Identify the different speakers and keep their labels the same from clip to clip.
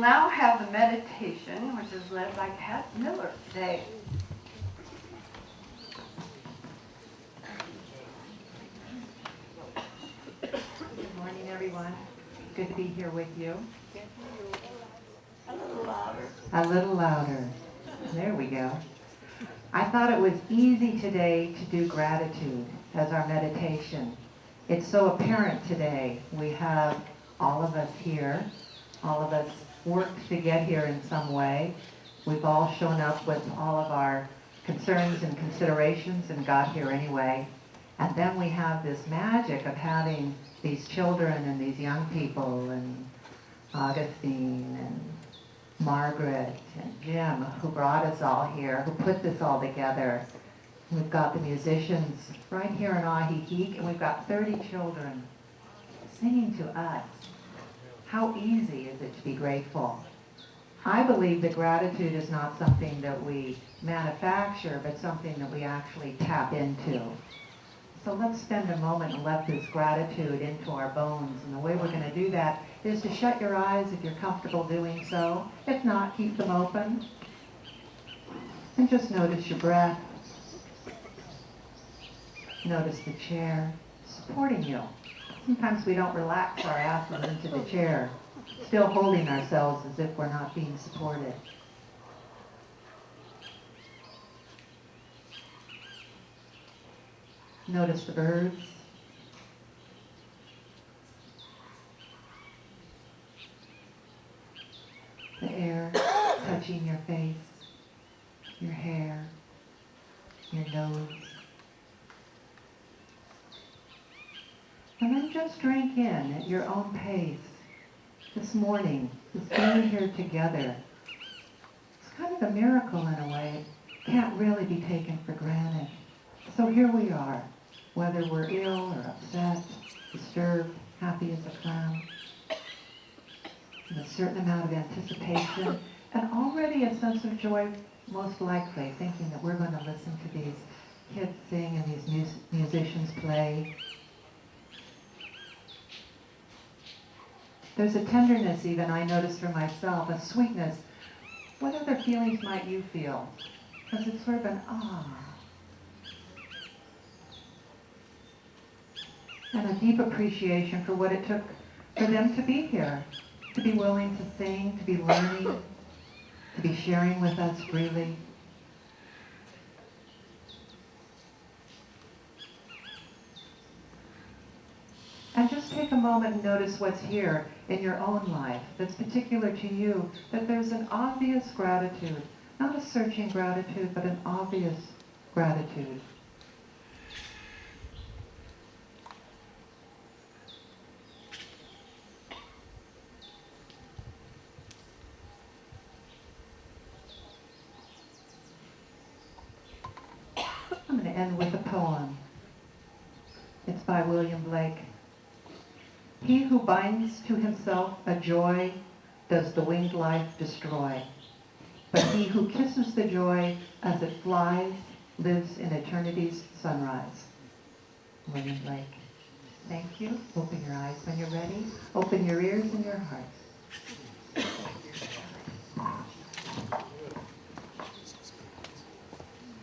Speaker 1: now have the meditation, which is led by Kat Miller today. Good morning, everyone. Good to be here with you.
Speaker 2: A little louder.
Speaker 1: A little louder. There we go. I thought it was easy today to do gratitude as our meditation. It's so apparent today. We have all of us here. All of us worked to get here in some way. We've all shown up with all of our concerns and considerations and got here anyway. And then we have this magic of having these children and these young people and Augustine and Margaret and Jim who brought us all here, who put this all together. We've got the musicians right here in Ajijic, and we've got 30 children singing to us. How easy is it to be grateful? I believe that gratitude is not something that we manufacture, but something that we actually tap into. So let's spend a moment and let this gratitude into our bones. And the way we're going to do that is to shut your eyes if you're comfortable doing so. If not, keep them open. And just notice your breath. Notice the chair supporting you. Sometimes we don't relax our asses into the chair, still holding ourselves as if we're not being supported. Notice the birds. The air touching your face, your hair, your nose. And then just drink in at your own pace. This morning, this being here together, it's kind of a miracle in a way. It can't really be taken for granted. So here we are, whether we're ill or upset, disturbed, happy as a clown, and a certain amount of anticipation, and already a sense of joy, most likely, thinking that we're going to listen to these kids sing and these musicians play. There's a tenderness even I notice for myself, a sweetness. What other feelings might you feel? Because it's sort of an and a deep appreciation for what it took for them to be here, to be willing to sing, to be learning, to be sharing with us freely. And just take a moment and notice what's here in your own life that's particular to you, that there's an obvious gratitude, not a searching gratitude, but an obvious gratitude. I'm going to end with a poem. It's by William Blake. He who binds to himself a joy does the winged life destroy. But he who kisses the joy as it flies lives in eternity's sunrise. William Blake. Thank you. Open your eyes when you're ready. Open your ears and your hearts.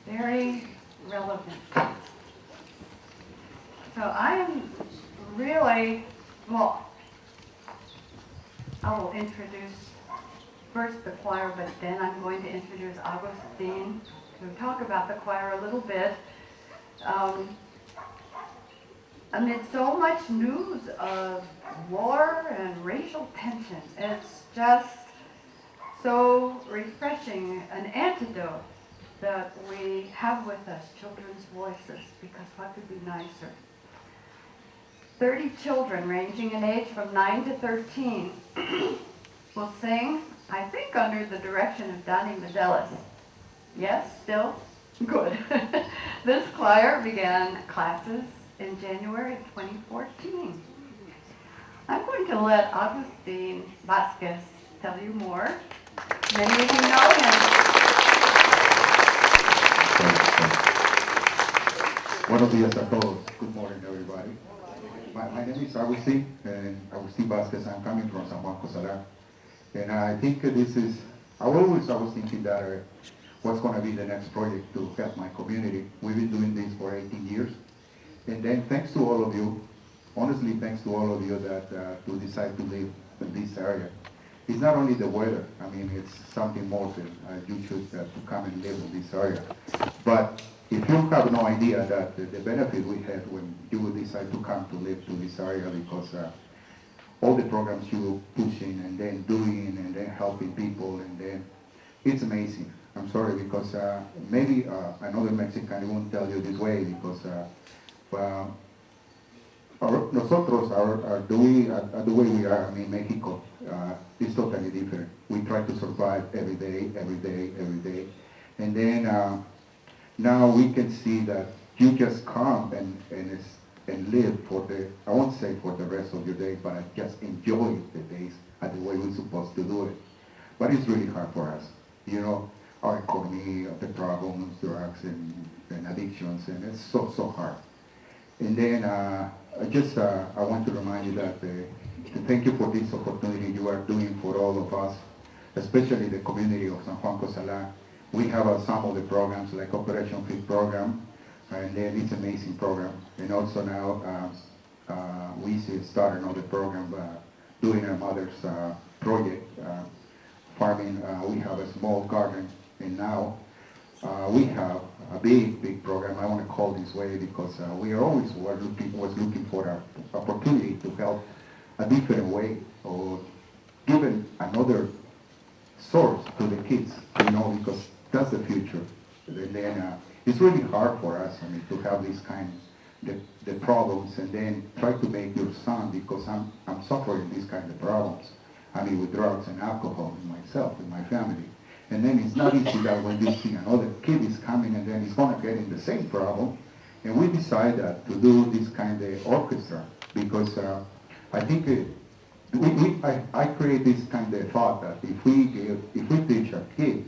Speaker 1: Very relevant. So I am really, I will introduce first the choir, but then I'm going to introduce Augustine to talk about the choir a little bit. Amid so much news of war and racial tension, it's just so refreshing, an antidote that we have with us children's voices, because what could be nicer? 30 children ranging in age from 9 to 13 will sing, I think under the direction of Donnie Medelis. Yes, still? Good. This choir began classes in January of 2014. I'm going to let Agustin Vasquez tell you more. Many of you know him.
Speaker 3: Buenos días a todos. Good morning, everybody. My name is Agustin, and Agustin Vasquez. I'm coming from San Juan Cosala. And I think this is, I was thinking that what's going to be the next project to help my community. We've been doing this for 18 years. And then thanks to all of you, honestly, thanks to all of you that to decide to live in this area. It's not only the weather. I mean, it's something more than you should to come and live in this area. But if you have no idea that the benefit we had when you decide to come to live to this area, because all the programs you pushing and then doing and then helping people and then it's amazing. I'm sorry because maybe another Mexican won't tell you this way because nosotros, the way we are, I mean, Mexico, is totally different. We try to survive every day, every day, every day. And then now we can see that you just come and live for I won't say for the rest of your day, but just enjoy the days the way we're supposed to do it. But it's really hard for us. You know, our economy, the problems, drugs, and addictions, and it's so hard. And then I want to remind you that to thank you for this opportunity you are doing for all of us, especially the community of San Juan Cosala. We have some of the programs like Operation Fit program, and then it's an amazing program. And also now we start another program doing a mother's project, farming. We have a small garden, and now we have a big program. I want to call this way because we are always looking for an opportunity to help a different way or given another source to the kids, you know, because that's the future. And then it's really hard for us, I mean, to have this kind the problems and then try to make your son, because I'm suffering these kind of problems. I mean, with drugs and alcohol in myself, in my family. And then it's not easy that when you see another kid is coming and then he's going to get in the same problem. And we decided to do this kind of orchestra because I think I create this kind of thought that if we teach a kid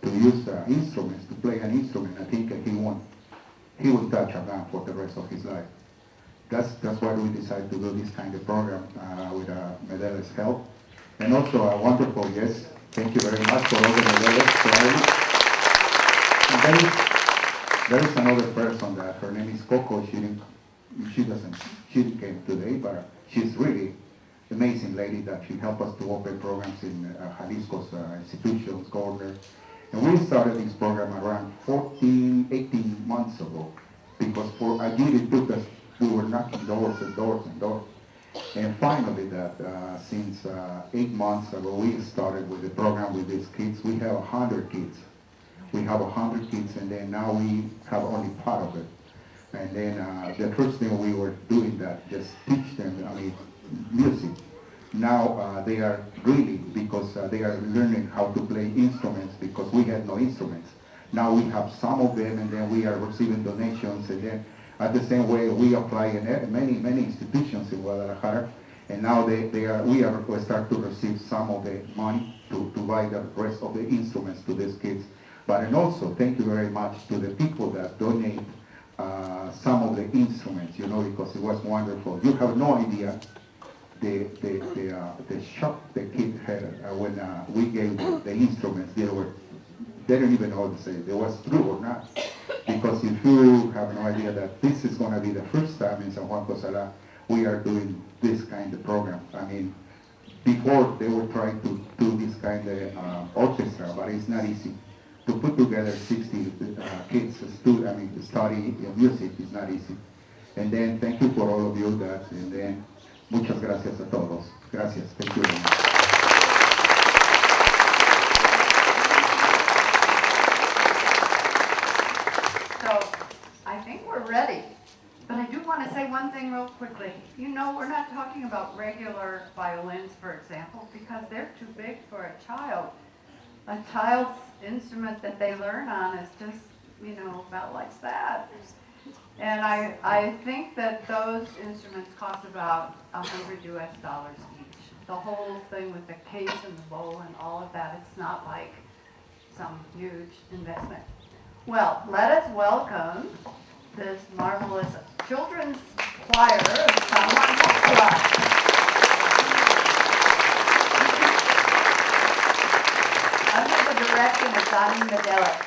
Speaker 3: to use instruments, to play an instrument, I think he will touch a gun for the rest of his life. That's why we decided to do this kind of program with Medela's help. And also a wonderful guest. Thank you very much for all the Medela's. There is another person that her name is Coco. She didn't came today, but she's really amazing lady that she helped us to open programs in Jalisco's institutions, governor. And we started this program around 18 months ago, because for a year it took us, we were knocking doors and doors and doors. And finally since 8 months ago, we started with the program with these kids. We have 100 kids. We have 100 kids, and then now we have only part of it. And then the first thing we were doing that, just teach them, I mean, music. Now they are really, because they are learning how to play instruments, because we had no instruments. Now we have some of them, and then we are receiving donations, and then at the same way we apply in many institutions in Guadalajara, and now we are start to receive some of the money to buy the rest of the instruments to these kids. But and also thank you very much to the people that donate some of the instruments, you know, because it was wonderful. You have no idea the shock the kid had when we gave the instruments. They didn't even know to say if it was true or not. Because if you have no idea that this is going to be the first time in San Juan Cosala we are doing this kind of program. I mean, before they were trying to do this kind of orchestra, but it's not easy. To put together 60 kids study music is not easy. And then thank you for all of you that, and then muchas gracias a todos. Gracias. Thank you very much.
Speaker 2: So, I think we're ready. But I do want to say one thing real quickly. You know, we're not talking about regular violins, for example, because they're too big for a child. A child's instrument that they learn on is just, you know, about like that. And I think that those instruments cost about $100 each. The whole thing with the case and the bowl and all of that, it's not like some huge investment. Well, let us welcome this marvelous children's choir of San Juan. Donnie Medelic.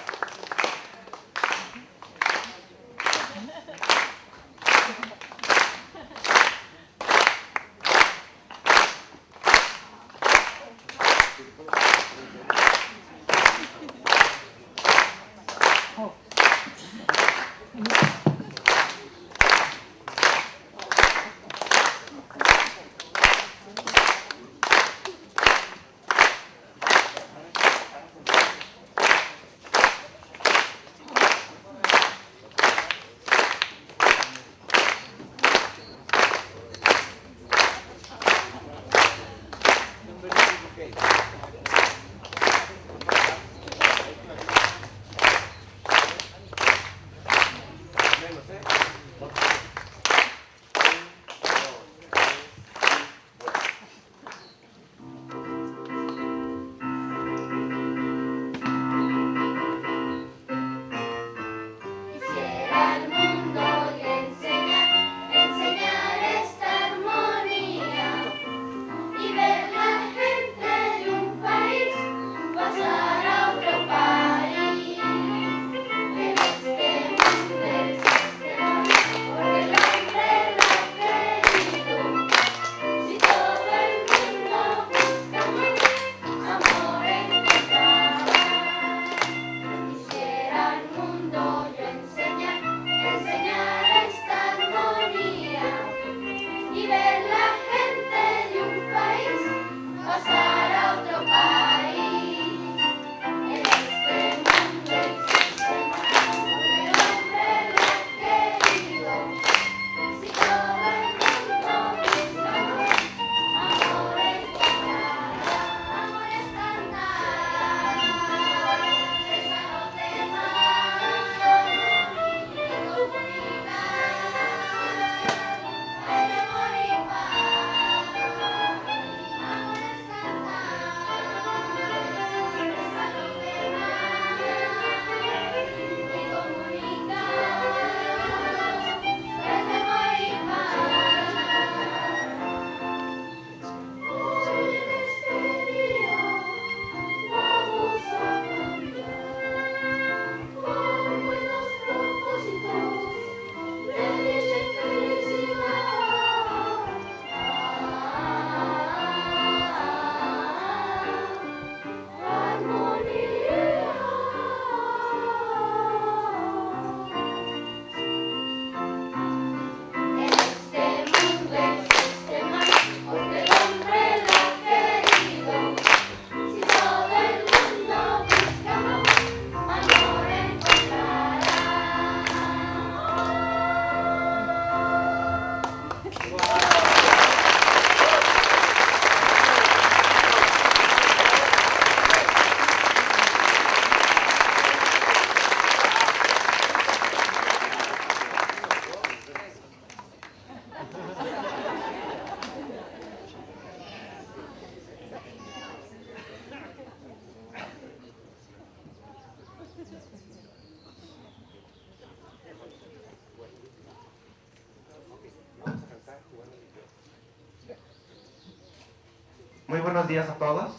Speaker 4: Muy buenos días a todos.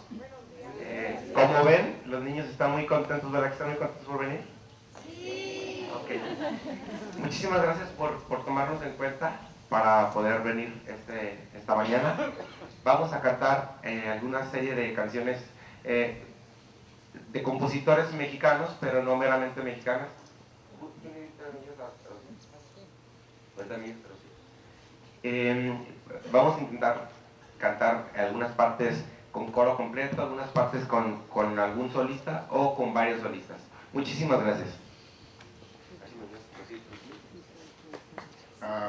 Speaker 4: Como ven, los niños están muy contentos, ¿verdad que están muy contentos por venir? Sí. Okay. Muchísimas gracias por tomarnos en cuenta para poder venir esta mañana. Vamos a cantar alguna serie de canciones de compositores mexicanos, pero no meramente mexicanas. Vamos a intentar cantar algunas partes con coro completo, algunas partes con algún solista o con varios solistas. Muchísimas gracias.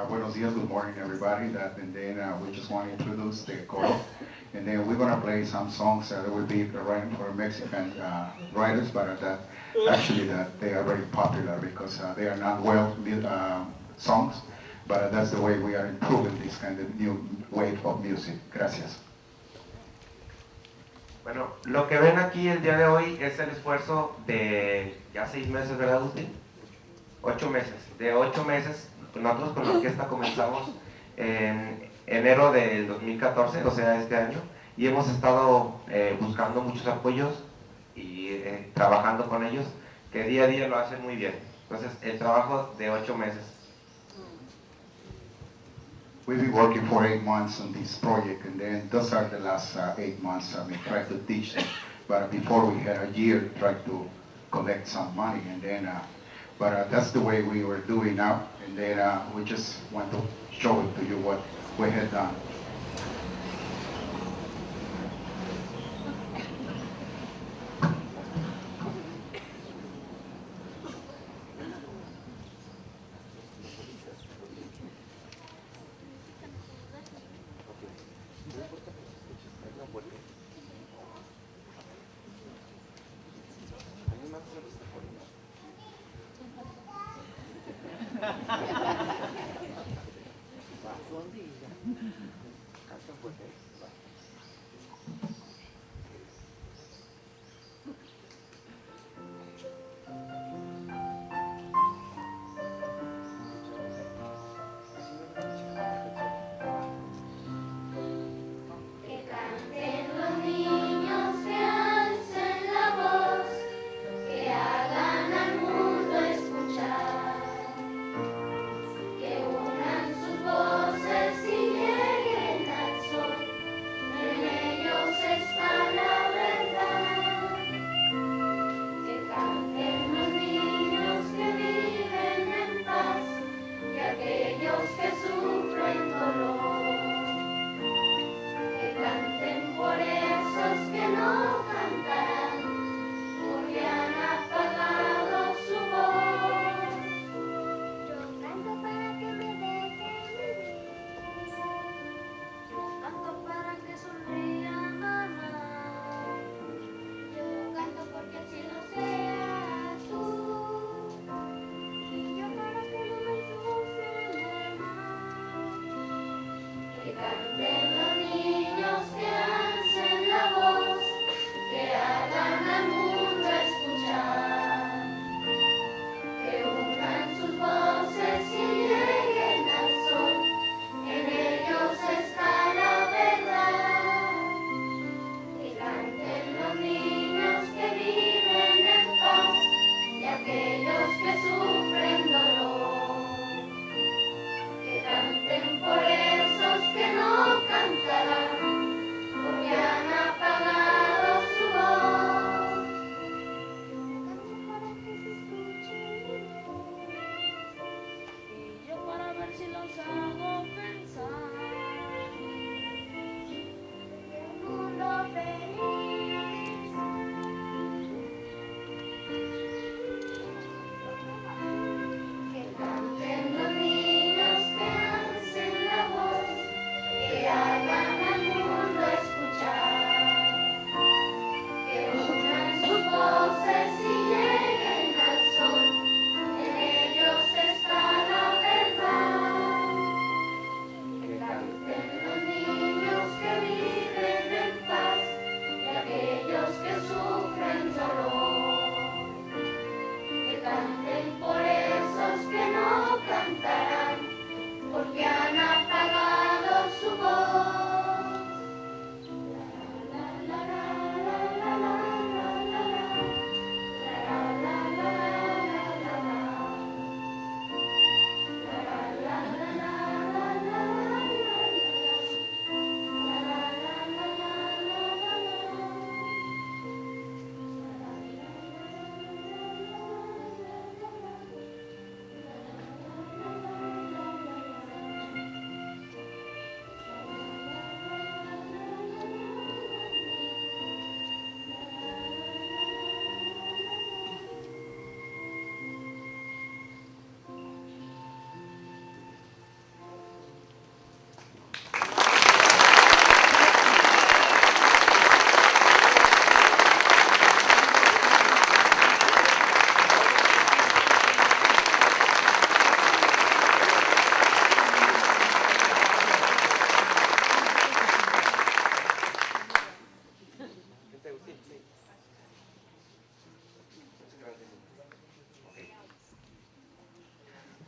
Speaker 3: Buenos días, good morning everybody. And then we just want to introduce the coro. And then we're going to play some songs that will be written for Mexican writers, but actually they are very popular because they are not well songs, but that's the way we are improving this kind of new wave of music. Gracias.
Speaker 4: Bueno, lo que ven aquí el día de hoy es el esfuerzo de ya 6 meses, ¿verdad, Agustín? 8 meses. De 8 meses, nosotros con la orquesta comenzamos en enero del 2014, o sea, este año, y hemos estado buscando muchos apoyos y trabajando con ellos, que día a día lo hacen muy bien. Entonces, el trabajo de 8 meses.
Speaker 3: We've been working for 8 months on this project, and then those are the last 8 months. I mean, trying to teach them. But before we had a year trying to collect some money, and then, but that's the way we were doing now. And then we just want to show it to you what we had done.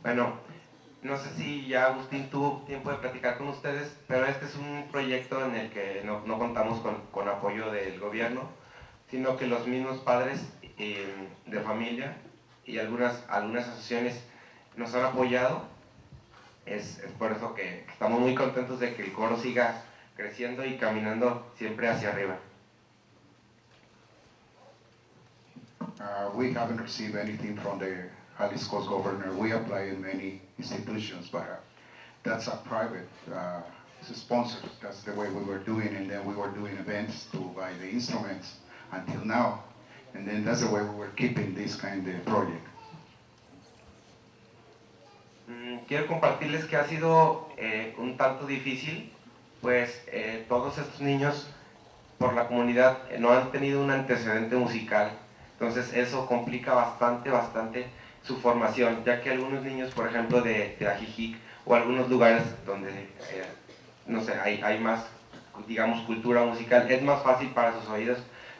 Speaker 4: Bueno, no sé si ya Agustín tuvo tiempo de platicar con ustedes, pero este es un proyecto en el que no contamos con apoyo del gobierno, sino que los mismos padres de familia y algunas asociaciones nos han apoyado. Es por eso que estamos muy contentos de que el coro siga creciendo y caminando siempre hacia arriba.
Speaker 3: We haven't received anything from the Jalisco's governor. We apply in many institutions, but that's a private sponsor. That's the way we were doing, and then we were doing events to buy the instruments until now. And then that's the way we were keeping this kind of project.
Speaker 4: Quiero compartirles que ha sido un tanto difícil, pues todos estos niños por la comunidad no han tenido un antecedente musical, entonces eso complica bastante su formación, ya que algunos niños, por ejemplo, de Ajijic o algunos lugares donde, no sé, hay más, digamos, cultura musical, es más fácil para sus oídos.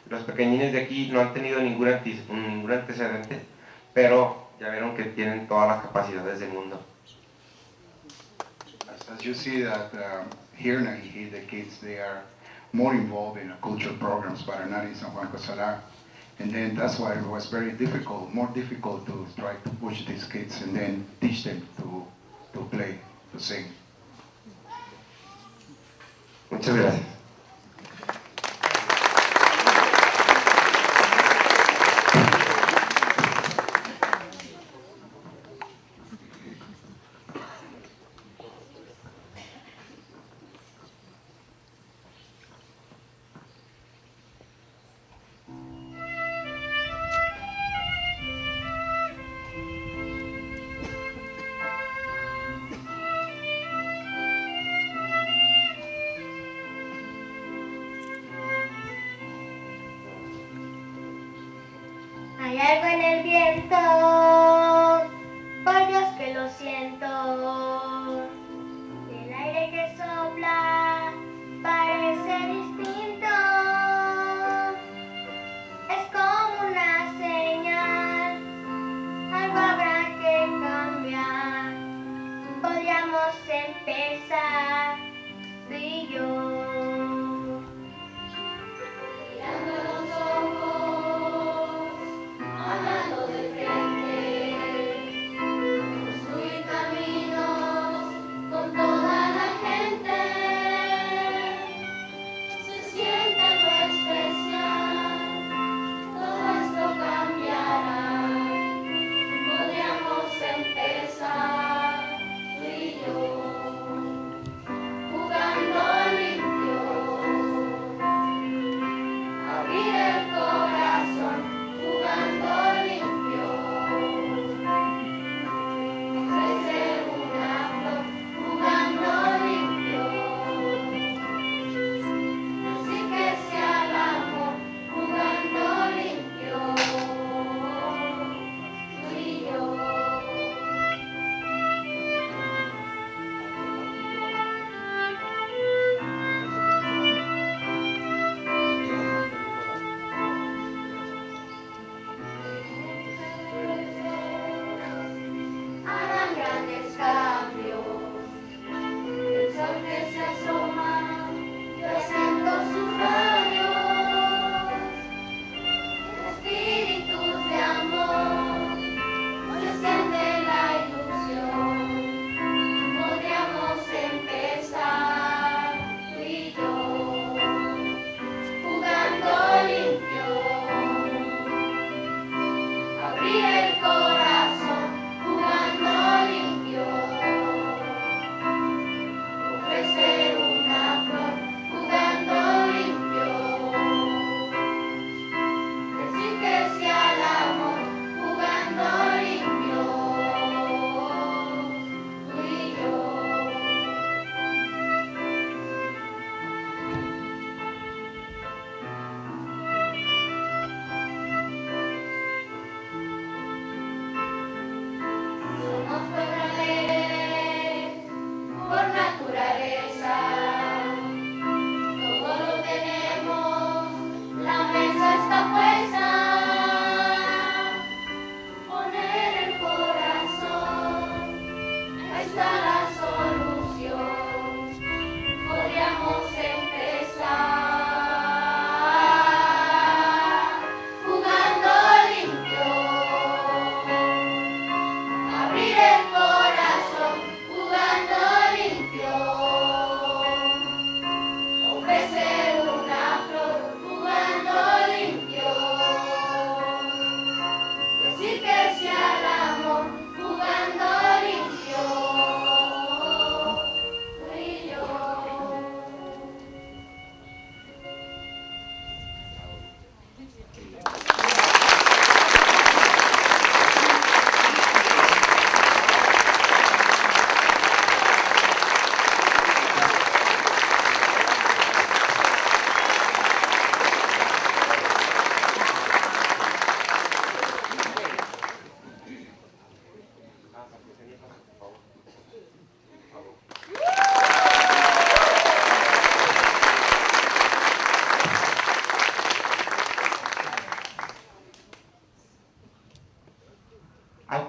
Speaker 4: Los pequeñines de aquí no han tenido ningún antecedente, pero ya vieron que tienen todas las capacidades del mundo.
Speaker 3: As you see that here in Ajijic, the kids, they are more involved in cultural programs, but are not in San Juan Cosala. And then that's why it was very difficult, more difficult to try to push these kids and then teach them to play, to sing.
Speaker 4: Muchas gracias.
Speaker 5: Hay algo en el viento, por Dios que lo siento. El aire que sopla parece distinto. Es como una señal, algo habrá que cambiar. Podríamos empezar tú y yo. Hablando de frente, construir caminos.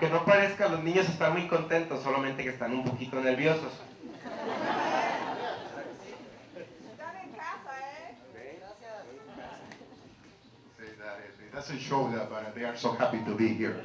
Speaker 4: aunque no parezca, los niños están muy contentos, solamente que están un poquito nerviosos.
Speaker 3: It doesn't show that, but they are so happy to be here.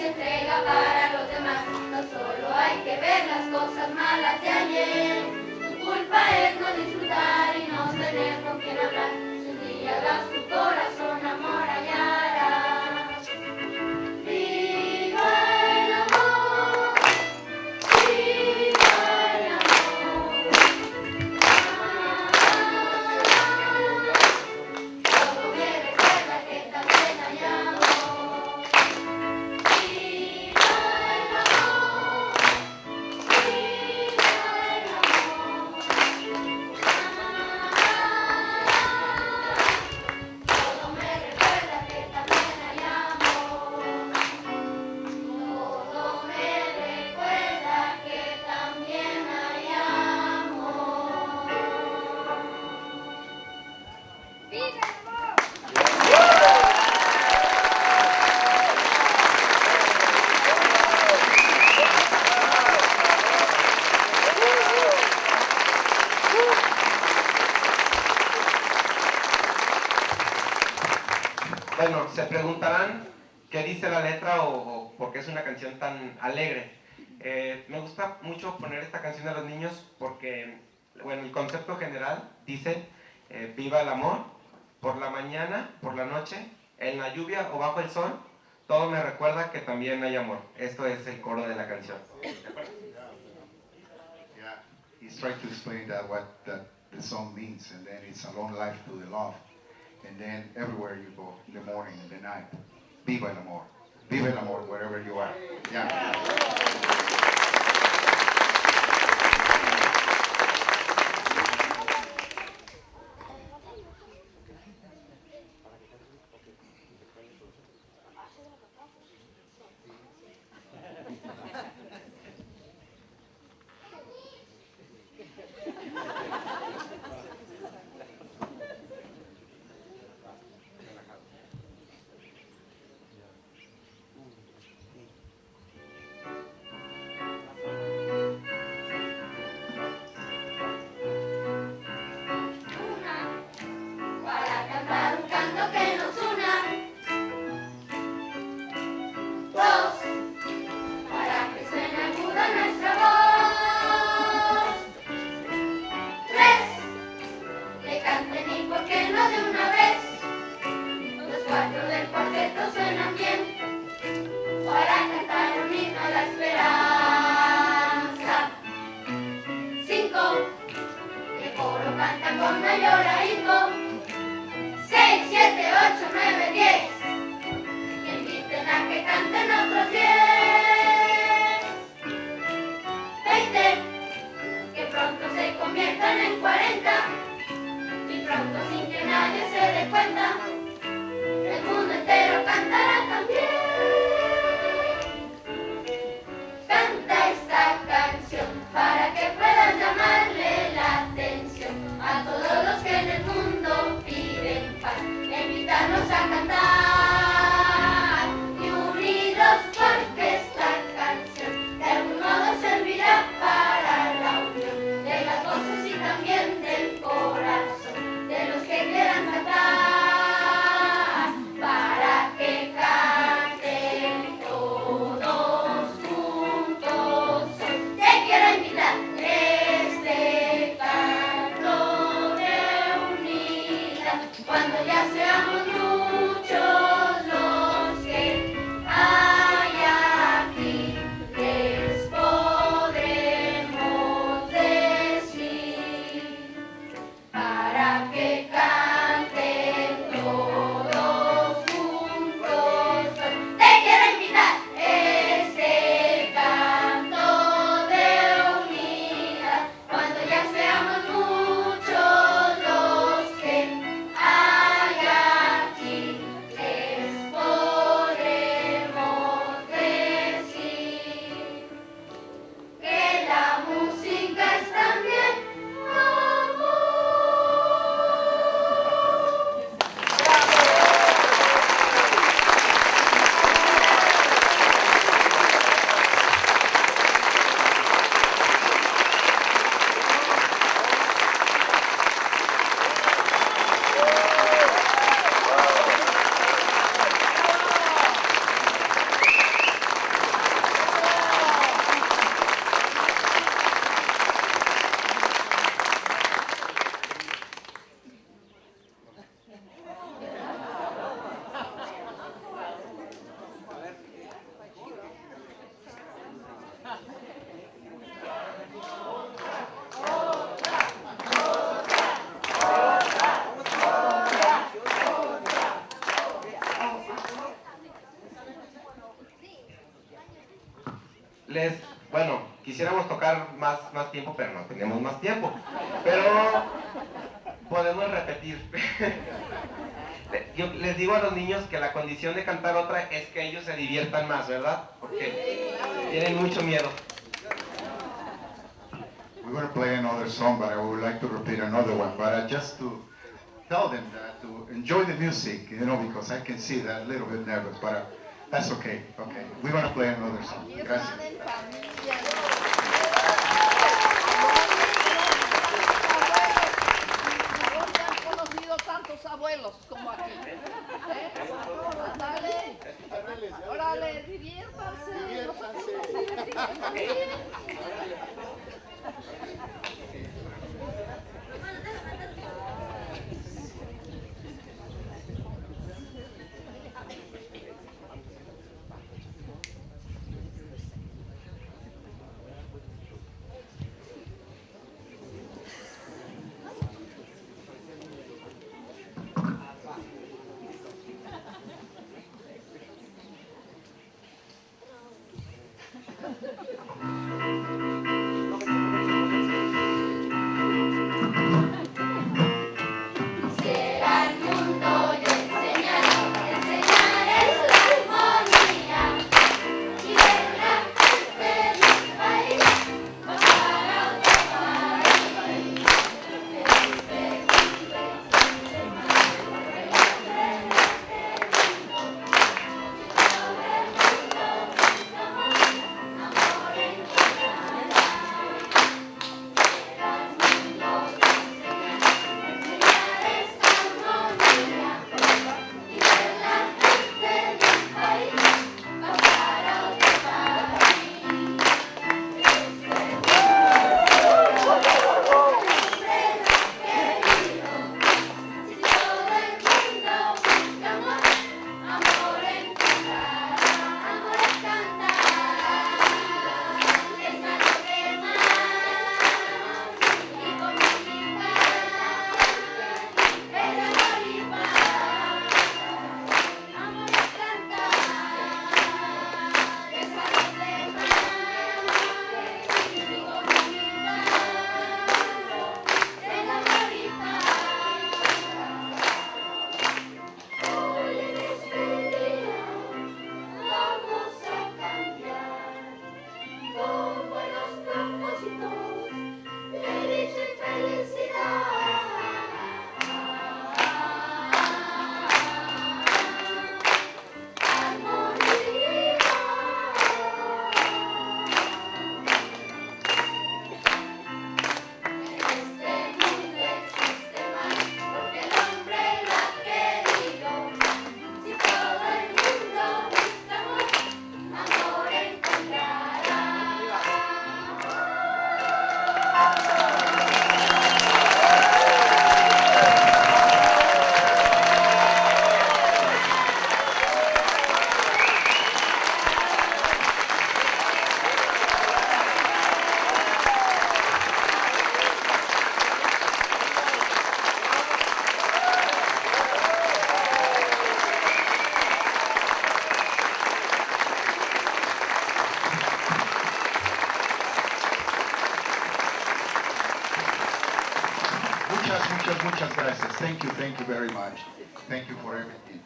Speaker 5: se entrega para los demás. No solo hay que ver las cosas malas de ayer. Tu culpa es no disfrutar y no tener con quien hablar. Si un día das tu corazón, amor hallarás. Viva el amor, viva el amor. Todo me recuerda que también hay amor. Viva el amor, viva el amor. Todo me recuerda que también hay amor. Todo me recuerda que también hay amor. ¡Viva el amor!
Speaker 4: Bueno, se preguntarán qué dice la letra o por qué es una canción tan alegre. Me gusta mucho poner esta canción a los niños porque, bueno, el concepto general dice viva el amor, por la mañana, por la noche, en la lluvia o bajo el sol, todo me recuerda que también hay amor. Esto es el coro de la canción.
Speaker 3: Yeah, he's trying to explain that what the song means, and then it's a long life to the love, and then everywhere you go, in the morning, in the night, viva el amor, wherever you are. Yeah.
Speaker 5: Para cantar un canto que nos una. Dos, para que suene aguda nuestra voz. Tres, que canten y por qué no de una vez. Los cuatro del cuarteto suenan bien. Para cantar un himno a la esperanza. Cinco, el coro canta con mayor ahínco. 6, 7, 8, 9, 10. Que inviten a que canten otros 10. 20. Que pronto se conviertan en 40. Y pronto sin que nadie se dé cuenta, el mundo entero cantará también. Canta esta canción para que puedan llamarle la atención a todos los que en el mundo piden paz, invitarlos a cantar y unidos porque esta canción de algún modo servirá para la unión de las voces y también del corazón de los que quieran cantar.
Speaker 4: Quisiéramos tocar más tiempo, pero no tenemos más tiempo. Pero podemos repetir. Yo les digo a los niños que la condición de cantar otra es que ellos se diviertan más, ¿verdad? Porque tienen mucho miedo.
Speaker 3: We're going to play another song, but I would like to repeat another one. But just to tell them that to enjoy the music, you know, because I can see that a little bit nervous, but that's okay. Okay, we're going to play another song. Gracias.
Speaker 6: ¿Dónde han conocido tantos abuelos como aquí? Ándale. Órale, diviértanse.
Speaker 3: Muchas gracias. Thank you very much. Thank you for everything.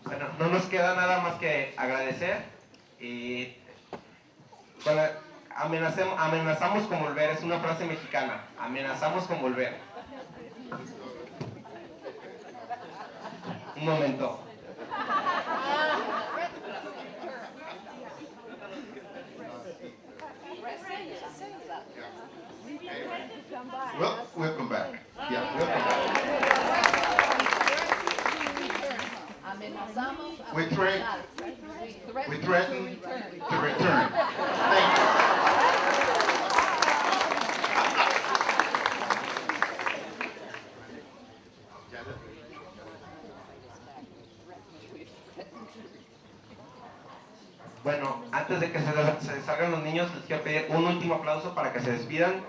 Speaker 4: Bueno, no nos queda nada más que agradecer y amenazamos con volver, es una frase mexicana, amenazamos con volver. Un momento.
Speaker 3: Well, welcome back. Yeah, welcome back. We threaten to return. Thank you.
Speaker 4: Bueno, antes de que se salgan los niños, les quiero pedir un último aplauso para que se despidan.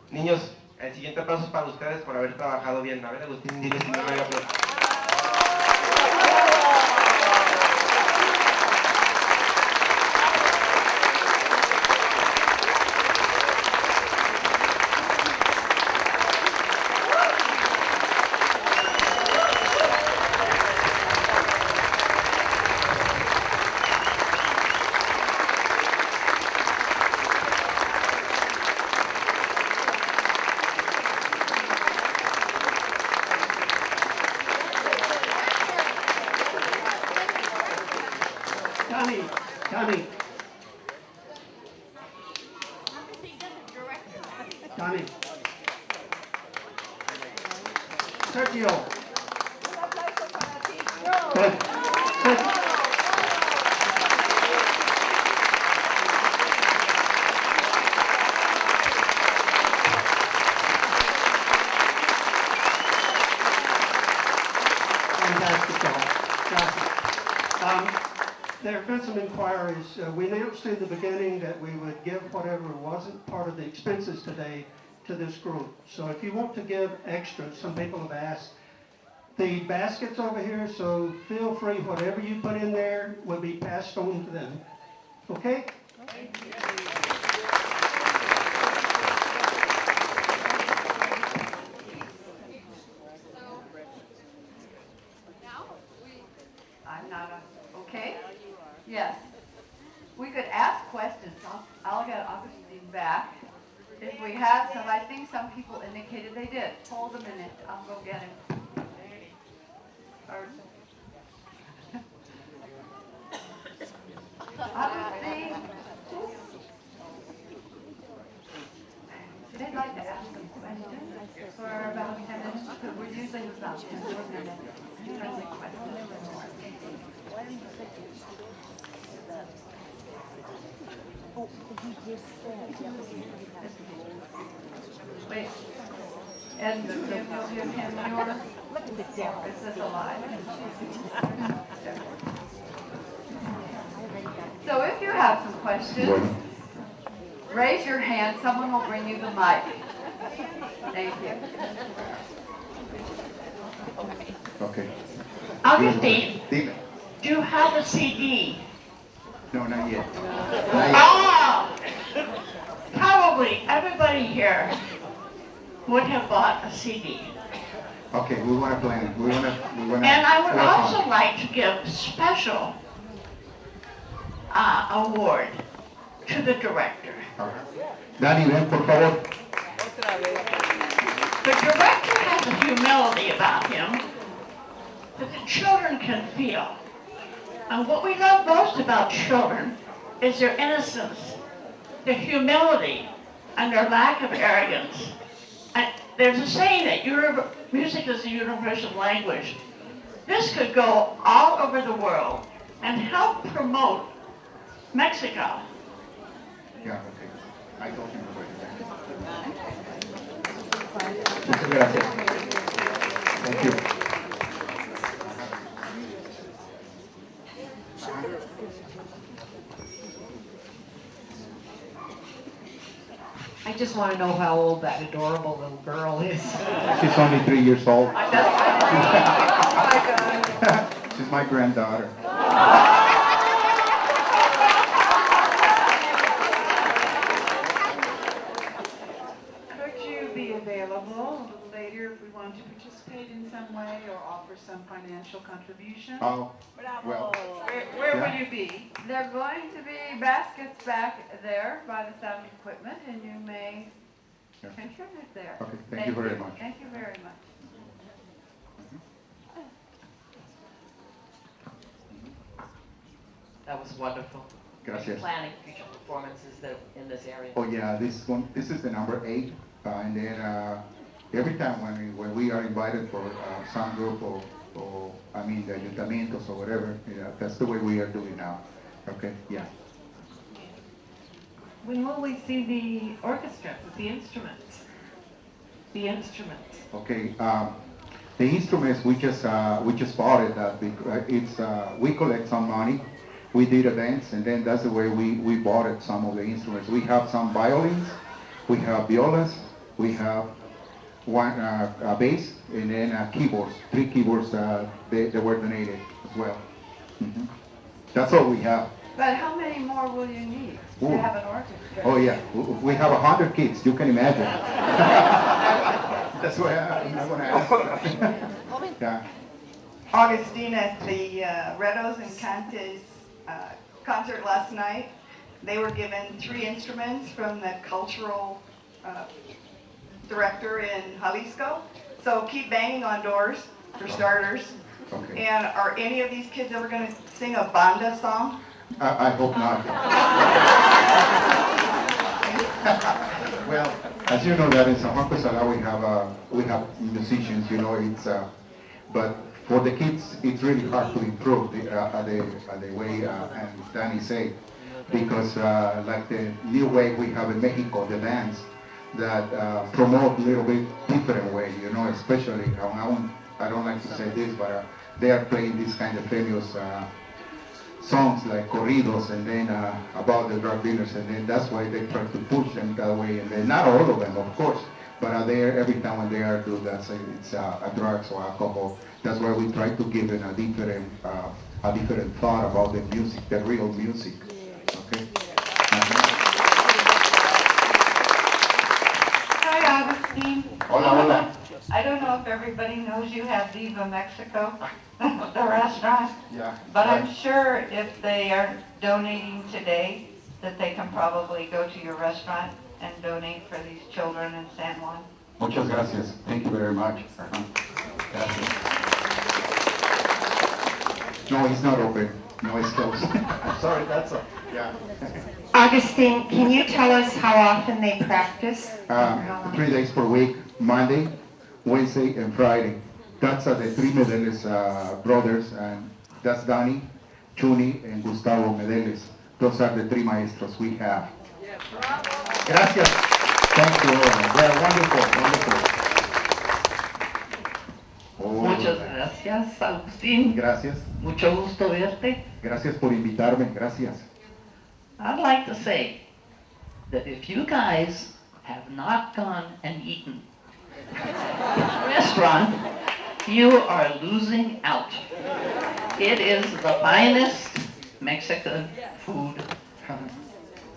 Speaker 4: Niños, el siguiente aplauso es para ustedes por haber trabajado bien. A ver, Agustín, dile si no me había aplaudido.
Speaker 7: Donnie. Sergio.
Speaker 6: Un aplauso para ti.
Speaker 7: Good. Good. Fantastic job. Gracias. There have been some inquiries. We announced in the beginning that we would give whatever wasn't part of the expenses today to this group. So if you want to give extra, some people have asked, the basket's over here, so feel free, whatever you put in there will be passed on to them. Okay?
Speaker 2: I'm not okay? Yes. We could ask questions. I'll get Augustine back. If we have some, I think some people indicated they did. Hold a minute, I'll go get him. Augustine? They'd like to ask some questions for about 10 minutes, because we're usually about 10 more minutes. Friendly questions. Wait. And you'll give him your... Is this alive? So if you have some questions, raise your hand. Someone will bring you the mic. Thank you.
Speaker 3: Okay.
Speaker 8: Augustine,
Speaker 3: Dime.
Speaker 8: do you have a CD?
Speaker 3: No, not yet.
Speaker 8: Ah! Probably everybody here would have bought a CD.
Speaker 3: Okay, we want to plan it. We want to.
Speaker 8: And I would also like to give a special award to the director.
Speaker 3: Dani, ven, por favor.
Speaker 8: The director has a humility about him that the children can feel. And what we love most about children is their innocence, their humility, and their lack of arrogance. And there's a saying that music is a universal language. This could go all over the world and help promote Mexico.
Speaker 3: Yeah, okay. I told him already. Muchas gracias. Thank you.
Speaker 1: I just want to know how old that adorable little girl is.
Speaker 3: She's only 3 years old.
Speaker 2: Oh my God.
Speaker 3: She's my granddaughter.
Speaker 9: Could you be available a little later if we want to participate in some way or offer some financial contribution?
Speaker 3: Oh, well,
Speaker 9: Where
Speaker 3: yeah.
Speaker 9: will you be?
Speaker 2: There are going to be baskets back there by the sound equipment, and you may
Speaker 3: Yeah.
Speaker 2: contribute there.
Speaker 3: Okay, thank you very much.
Speaker 2: Thank you very much.
Speaker 10: That was wonderful.
Speaker 3: Gracias.
Speaker 10: Planning future performances that in this area.
Speaker 3: Oh yeah, this is the number 8, and then every time when we are invited for some group or I mean the ayuntamientos or whatever, yeah, that's the way we are doing now. Okay, yeah.
Speaker 1: When will we see the orchestra with the instruments? The instruments.
Speaker 3: Okay, the instruments we just bought it. It's we collect some money. We did events, and then that's the way we bought it. Some of the instruments. We have some violins, we have violas, we have one bass, and then keyboards. 3 keyboards. They were donated as well. Mm-hmm. That's all we have.
Speaker 2: But how many more will you need
Speaker 3: Ooh.
Speaker 2: to have an orchestra?
Speaker 3: Oh yeah, we have 100 kids. You can imagine. That's why I'm not going to ask. Yeah.
Speaker 11: Augustine, at the Redos and Cantes concert last night, they were given 3 instruments from the cultural director in Jalisco. So keep banging on doors, for starters.
Speaker 3: Okay.
Speaker 11: And are any of these kids ever going to sing a banda song?
Speaker 3: I hope not. Well, As you know that in San Juan Cosala we have musicians, you know, but for the kids it's really hard to improve the way and Danny said, because like the new way we have in Mexico, the dance that promote a little bit different way, you know, especially I don't like to say this, but they are playing this kind of famous songs like corridos, and then about the drug dealers, and then that's why they try to push them that way, and then not all of them, of course, but every time when they are do that, say it's a drugs or alcohol. That's why we try to give them a different thought about the music, the real music. Okay.
Speaker 11: Hi, Augustine.
Speaker 4: Hola, hola.
Speaker 11: I don't know if everybody knows you have Viva Mexico, the restaurant,
Speaker 3: Yeah.
Speaker 11: but I'm sure if they are donating today, that they can probably go to your restaurant and donate for these children in San Juan.
Speaker 3: Muchas gracias. Thank you very much. Gracias. No, it's not open. No, it's closed. Sorry, that's all. Yeah.
Speaker 12: Augustine, can you tell us how often they practice?
Speaker 3: 3 days per week, Monday, Wednesday, and Friday. That's the three Medeles brothers, and that's Danny, Chuni, and Gustavo Medeles. Those are the three maestros we have. Gracias. Thank you. They're wonderful, wonderful.
Speaker 8: Muchas gracias, Agustín.
Speaker 3: Gracias.
Speaker 8: Mucho gusto verte.
Speaker 3: Gracias por invitarme. Gracias.
Speaker 8: I'd like to say that if you guys have not gone and eaten at the restaurant, you are losing out. It is the finest Mexican food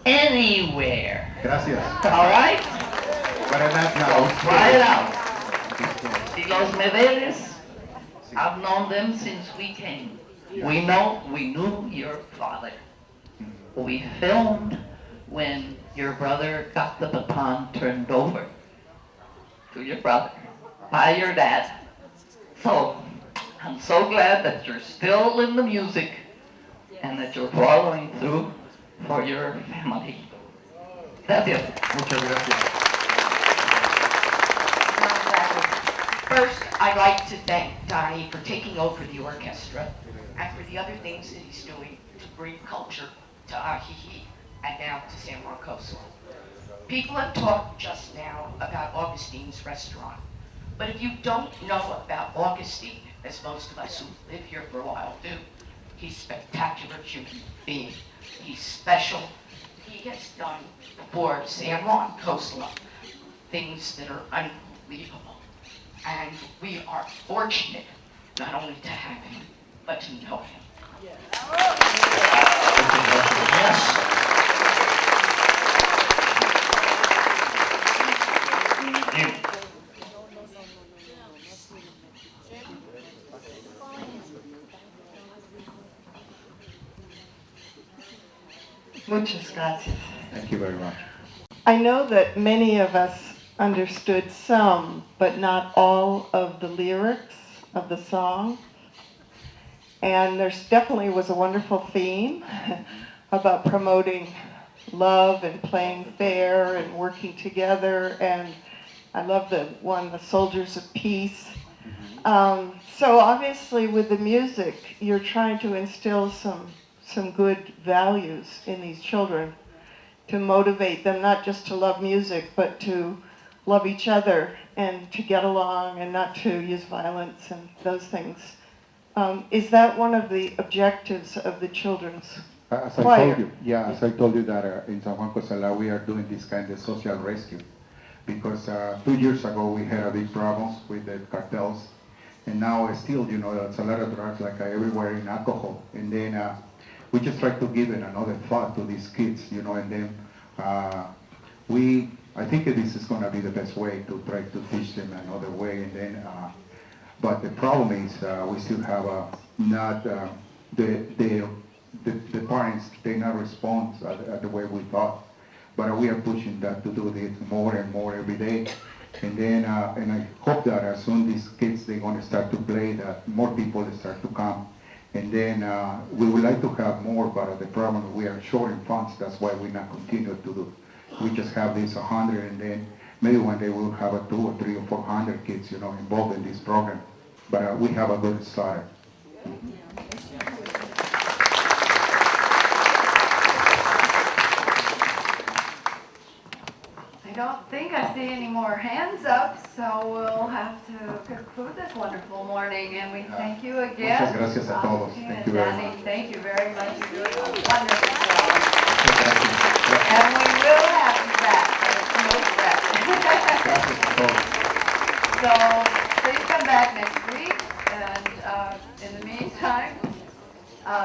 Speaker 8: anywhere.
Speaker 3: Gracias.
Speaker 8: All right?
Speaker 3: But not
Speaker 8: So
Speaker 3: now.
Speaker 8: try it out. Y los Medeles, I've known them since we came. We knew your father. We filmed when your brother got the baton turned over to your brother by your dad. So I'm so glad that you're still in the music and that you're following through for your family. Gracias.
Speaker 3: Muchas gracias.
Speaker 13: First, I'd like to thank Donnie for taking over the orchestra and for the other things that he's doing to bring culture to Ajijic and now to San Juan Cosala. People have talked just now about Augustine's restaurant, but if you don't know about Augustine, as most of us who live here for a while do, he's a spectacular human being. He's special. He has done for San Juan Cosala things that are unbelievable. And we are fortunate not only to have him, but to know him.
Speaker 8: Yes.
Speaker 11: Muchas gracias.
Speaker 3: Thank you very much.
Speaker 11: I know that many of us understood some, but not all of the lyrics of the song. And there's definitely was a wonderful theme about promoting love and playing fair and working together. And I love the one, the Soldiers of Peace. So obviously with the music, you're trying to instill some good values in these children to motivate them not just to love music, but to love each other and to get along and not to use violence and those things. Is that one of the objectives of the children's
Speaker 3: As I
Speaker 11: choir?
Speaker 3: told you, yeah, as I told you that in San Juan Cosala we are doing this kind of social rescue, because 2 years ago we had a big problems with the cartels, and now still, you know, it's a lot of drugs like everywhere in alcohol, and then we just try to give it another thought to these kids, you know, and then I think this is going to be the best way to try to teach them another way, and then, but the problem is we still have not the parents, they not respond the way we thought, but we are pushing that to do this more and more every day, and then and I hope that as soon these kids they're going to start to play, that more people start to come. And then we would like to have more, but the problem we are short in funds. That's why we not continue to do. We just have this 100, and then maybe one day we'll have a 200 or 300 or 400 kids, involved in this program. But we have a good start.
Speaker 2: I don't think I see any more hands up, so we'll have to conclude this wonderful morning, and we thank you again.
Speaker 3: Muchas gracias a todos.
Speaker 2: Agustin
Speaker 3: Thank
Speaker 2: and
Speaker 3: you very
Speaker 2: Danny,
Speaker 3: much.
Speaker 2: thank you very much. You're doing a wonderful job. And we will have you back, there's no threat. So please come back next week, and in the meantime,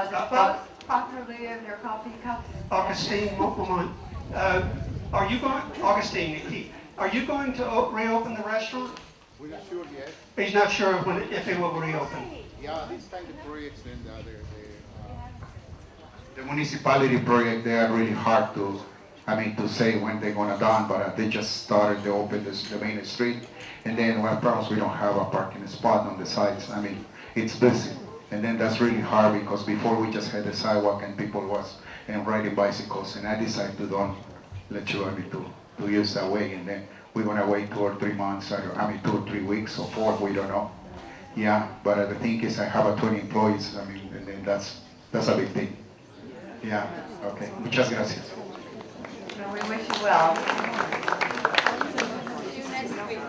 Speaker 2: dispose properly of your coffee cups.
Speaker 7: Augustine, one moment. Are you going, Augustine, are you going to reopen the restaurant?
Speaker 14: We're not sure yet.
Speaker 7: He's not sure if it will reopen.
Speaker 14: Yeah, this time the projects and
Speaker 3: The municipality project, they are really hard to say when they're gonna done, but they just started to open the main street. And then one problem, we don't have a parking spot on the sides. It's busy. And then that's really hard because before we just had the sidewalk and people was riding bicycles, and I decided to don't let you to use that way. And then we're gonna wait 2 or 3 months, 2 or 3 weeks or 4, we don't know. Yeah, but the thing is I have 20 employees, and then that's a big thing. Yeah, okay, muchas gracias.
Speaker 2: And we wish you well.
Speaker 5: See you next week.